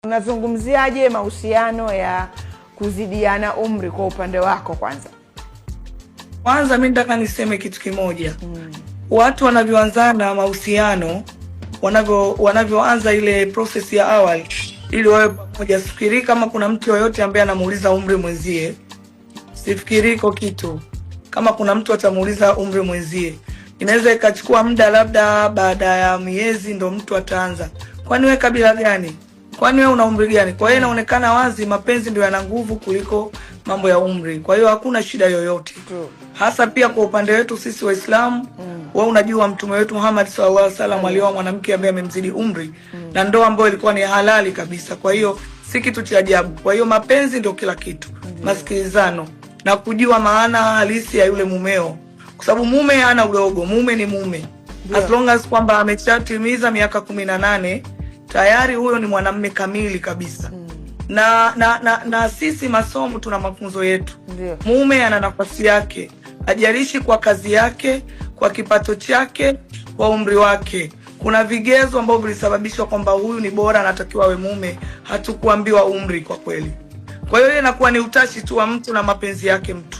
Unazungumziaje mahusiano ya kuzidiana umri kwa upande wako kwanza? Kwanza mimi nataka niseme kitu kimoja. Watu wanavyoanzana mahusiano, wanavyoanza ile process ya awali ili wawe pamoja, sifikiri kama kuna mtu yoyote ambaye anamuuliza umri mwenzie. Sifikiri iko kitu. Kama kuna mtu atamuuliza umri mwenzie, inaweza ikachukua muda, labda baada ya miezi ndo mtu ataanza. Kwani wewe kabila gani? Kwani wewe una umri gani? Kwa hiyo inaonekana wazi mapenzi ndio yana nguvu kuliko mambo ya umri. Kwa hiyo hakuna shida yoyote. Hasa pia kwa upande wetu sisi Waislamu, wewe unajua Mtume wetu Muhammad sallallahu alaihi wasallam alioa mwanamke ambaye amemzidi umri, na ndoa ambayo ilikuwa ni halali kabisa. Kwa hiyo si kitu cha ajabu. Kwa hiyo mapenzi ndio kila kitu. Masikilizano na kujua maana halisi ya yule mumeo. Kwa sababu mume hana udogo, mume ni mume. As long as kwamba ameshatimiza miaka 18, tayari huyo ni mwanamume kamili kabisa. Na sisi masomo tuna mafunzo yetu. Mume ana nafasi yake, ajalishi kwa kazi yake, kwa kipato chake, kwa umri wake. Kuna vigezo ambavyo vilisababishwa kwamba huyu ni bora, anatakiwa awe mume. Hatukuambiwa umri kwa kweli. Kwa hiyo inakuwa ni utashi tu wa mtu na mapenzi yake mtu.